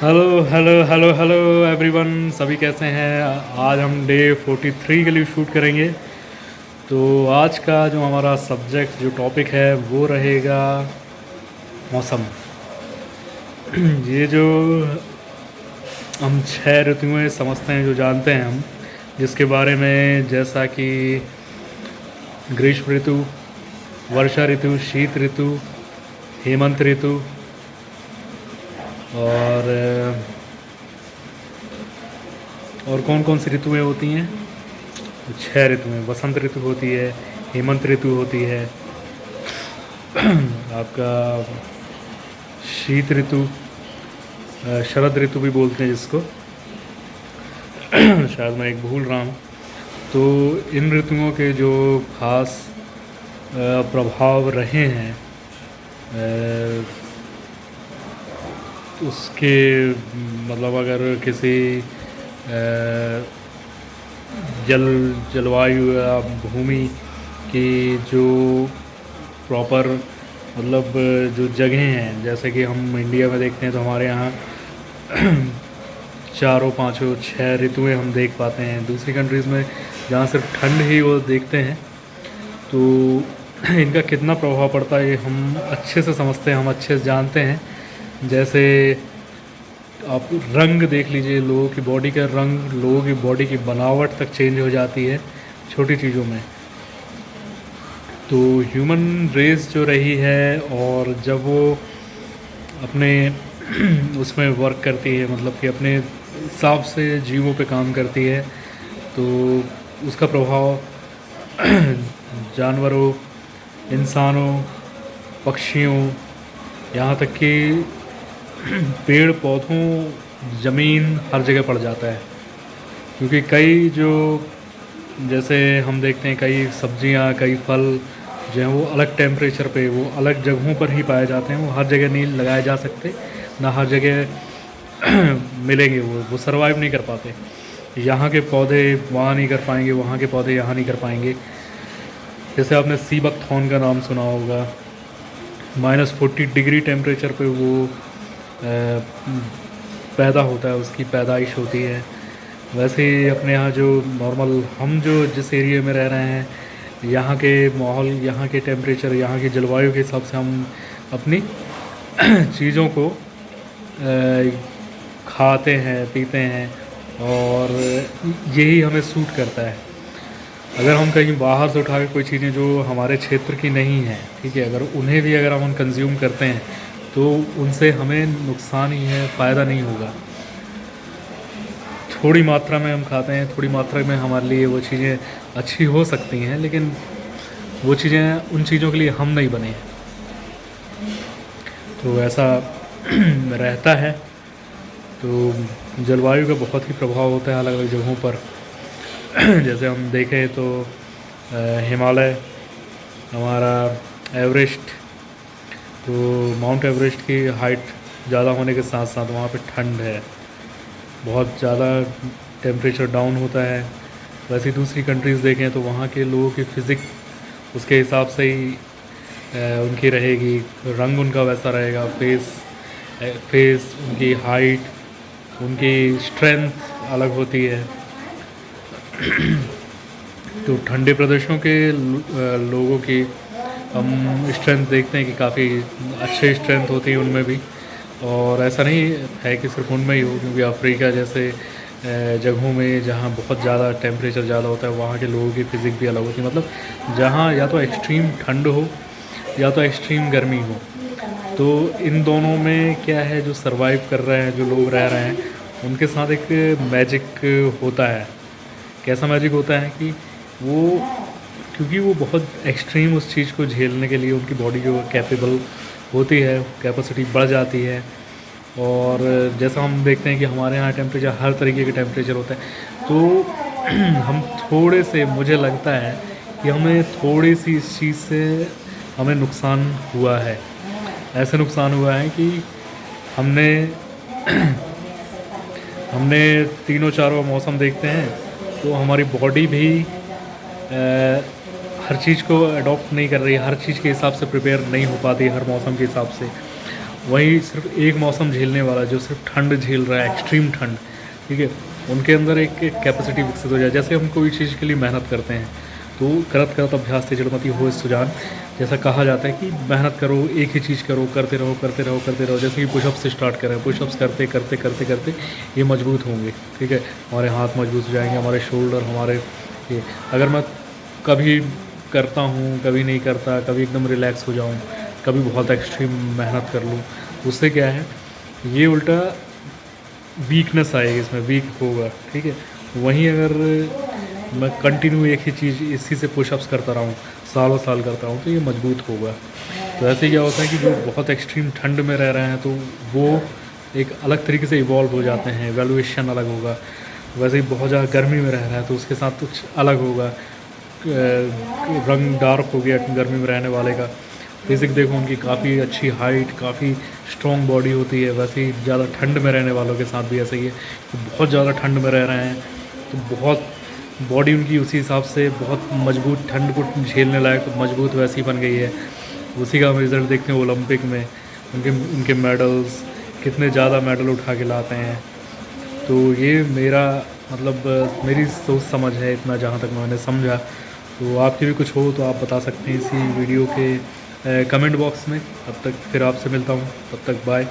Hello hello hello hello everyone, सभी कैसे हैं। आज हम डे 43 के लिए शूट करेंगे। तो आज का जो हमारा सब्जेक्ट जो टॉपिक है वो रहेगा मौसम। ये जो हम छह ऋतुएं समझते हैं, जो जानते हैं हम, जिसके बारे में जैसा कि ग्रीष्म ऋतु, वर्षा ऋतु, शीत ऋतु, हेमंत ऋतु और कौन कौन सी ऋतुएं होती हैं। तो छह ऋतुएं, बसंत ऋतु होती है, हेमंत ऋतु होती है, आपका शीत ऋतु, शरद ऋतु भी बोलते हैं जिसको। शायद मैं एक भूल रहा हूँ। तो इन ऋतुओं के जो खास प्रभाव रहे हैं, अ, उसके मतलब अगर किसी जल जलवायु या भूमि की जो प्रॉपर मतलब जो जगह हैं, जैसे कि हम इंडिया में देखते हैं तो हमारे यहाँ चारों पांचों छह ऋतुएं हम देख पाते हैं। दूसरी कंट्रीज़ में जहाँ सिर्फ ठंड ही वो देखते हैं, तो इनका कितना प्रभाव पड़ता है ये हम अच्छे से समझते हैं, हम अच्छे से जानते हैं। जैसे आप रंग देख लीजिए, लोगों की बॉडी का रंग, लोगों की बॉडी की बनावट तक चेंज हो जाती है छोटी चीज़ों में। तो ह्यूमन रेस जो रही है, और जब वो अपने उसमें वर्क करती है, मतलब कि अपने हिसाब से जीवों पे काम करती है, तो उसका प्रभाव जानवरों, इंसानों, पक्षियों, यहाँ तक कि पेड़ पौधों, ज़मीन, हर जगह पड़ जाता है। क्योंकि कई जो, जैसे हम देखते हैं कई सब्जियां, कई फल जो हैं वो अलग टेम्परेचर पे, वो अलग जगहों पर ही पाए जाते हैं। वो हर जगह नहीं लगाए जा सकते, ना हर जगह मिलेंगे, वो सर्वाइव नहीं कर पाते। यहाँ के पौधे वहाँ नहीं कर पाएंगे, वहाँ के पौधे यहाँ नहीं कर पाएंगे। जैसे आपने सी बकथॉर्न का नाम सुना होगा, -40 डिग्री टेम्परेचर पे वो पैदा होता है, उसकी पैदाइश होती है। वैसे ही अपने यहाँ जो नॉर्मल, हम जो जिस एरिया में रह रहे हैं, यहाँ के माहौल, यहाँ के टेम्परेचर, यहाँ की जलवायु के हिसाब से हम अपनी चीज़ों को खाते हैं, पीते हैं, और यही हमें सूट करता है। अगर हम कहीं बाहर से उठा के कोई चीज़ें जो हमारे क्षेत्र की नहीं हैं, ठीक है, अगर उन्हें भी अगर हम कंज्यूम करते हैं तो उनसे हमें नुकसान ही है, फ़ायदा नहीं होगा। थोड़ी मात्रा में हम खाते हैं, थोड़ी मात्रा में हमारे लिए वो चीज़ें अच्छी हो सकती हैं, लेकिन वो चीज़ें उन चीज़ों के लिए हम नहीं बने हैं। तो ऐसा रहता है। तो जलवायु का बहुत ही प्रभाव होता है अलग अलग जगहों पर। जैसे हम देखें तो हिमालय, हमारा एवरेस्ट, तो माउंट एवरेस्ट की हाइट ज़्यादा होने के साथ साथ वहाँ पे ठंड है, बहुत ज़्यादा टेम्परेचर डाउन होता है। वैसे ही दूसरी कंट्रीज़ देखें तो वहाँ के लोगों की फ़िज़िक उसके हिसाब से ही उनकी रहेगी, रंग उनका वैसा रहेगा, फेस उनकी हाइट, उनकी स्ट्रेंथ अलग होती है। तो ठंडे प्रदेशों के लोगों की हम स्ट्रेंथ देखते हैं कि काफ़ी अच्छे स्ट्रेंथ होती है उनमें भी। और ऐसा नहीं है कि सिर्फ उनमें ही हो, क्योंकि अफ्रीका जैसे जगहों में जहाँ बहुत ज़्यादा टेम्परेचर ज़्यादा होता है, वहाँ के लोगों की फ़िज़िक भी अलग होती है। मतलब जहाँ या तो एक्सट्रीम ठंड हो या तो एक्सट्रीम गर्मी हो, तो इन दोनों में क्या है, जो सर्वाइव कर रहे हैं, जो लोग रह रहे हैं, उनके साथ एक मैजिक होता है। कैसा मैजिक होता है कि वो, क्योंकि वो बहुत एक्सट्रीम उस चीज़ को झेलने के लिए उनकी बॉडी जो कैपेबल होती है, कैपेसिटी बढ़ जाती है। और जैसा हम देखते हैं कि हमारे यहाँ टेम्परेचर, हर तरीके के टेम्परेचर होता है, तो हम थोड़े से, मुझे लगता है कि हमें थोड़ी सी इस चीज़ से हमें नुकसान हुआ है। ऐसे नुकसान हुआ है कि हमने हमने तीनों चारों मौसम देखते हैं, तो हमारी बॉडी भी हर चीज़ को अडॉप्ट नहीं कर रही है, हर चीज़ के हिसाब से प्रिपेयर नहीं हो पाती हर मौसम के हिसाब से। वहीं सिर्फ एक मौसम झेलने वाला जो सिर्फ ठंड झेल रहा है, एक्सट्रीम ठंड, ठीक है, उनके अंदर एक कैपेसिटी विकसित हो जाए। जैसे हम कोई चीज़ के लिए मेहनत करते हैं तो करत करत अभ्यास से जड़मति होए सुजान, जैसा कहा जाता है कि मेहनत करो, एक ही चीज़ करो, करते रहो करते रहो करते रहो। जैसे कि पुशअप से स्टार्ट करें, पुशअप्स करते करते करते करते ये मजबूत होंगे, ठीक है, हमारे हाथ मजबूत हो जाएंगे, हमारे शोल्डर, हमारे ये। अगर मैं कभी करता हूँ, कभी नहीं करता, कभी एकदम रिलैक्स हो जाऊँ, कभी बहुत एक्सट्रीम मेहनत कर लूँ, उससे क्या है, ये उल्टा वीकनेस आएगी, इसमें वीक होगा, ठीक है। वहीं अगर मैं कंटिन्यू एक ही चीज़ इसी से पुशअप्स करता रहूँ, सालों साल करता हूँ, तो ये मजबूत होगा। तो ऐसे क्या होता है कि जो बहुत एक्सट्रीम ठंड में रह रहे हैं तो वो एक अलग तरीके से इवॉल्व हो जाते हैं, वैल्यूएशन अलग होगा। वैसे ही बहुत ज़्यादा गर्मी में रह रहा है तो उसके साथ कुछ अलग होगा, रंग डार्क हो गया गर्मी में रहने वाले का। फिजिक देखो उनकी काफ़ी अच्छी हाइट, काफ़ी स्ट्रॉन्ग बॉडी होती है। वैसे ही ज़्यादा ठंड में रहने वालों के साथ भी ऐसा ही है कि बहुत ज़्यादा ठंड में रह रहे हैं तो बहुत बॉडी उनकी उसी हिसाब से बहुत मजबूत, ठंड को झेलने लायक मजबूत वैसी बन गई है। उसी का हम रिज़ल्ट देखते हैं ओलंपिक में, उनके उनके मेडल्स, कितने ज़्यादा मेडल उठा के लाते हैं। तो ये मेरा मतलब मेरी सोच समझ है इतना, जहाँ तक मैंने समझा। तो आपकी भी कुछ हो तो आप बता सकते हैं इसी वीडियो के कमेंट बॉक्स में। तब तक फिर आपसे मिलता हूँ, तब तक बाय।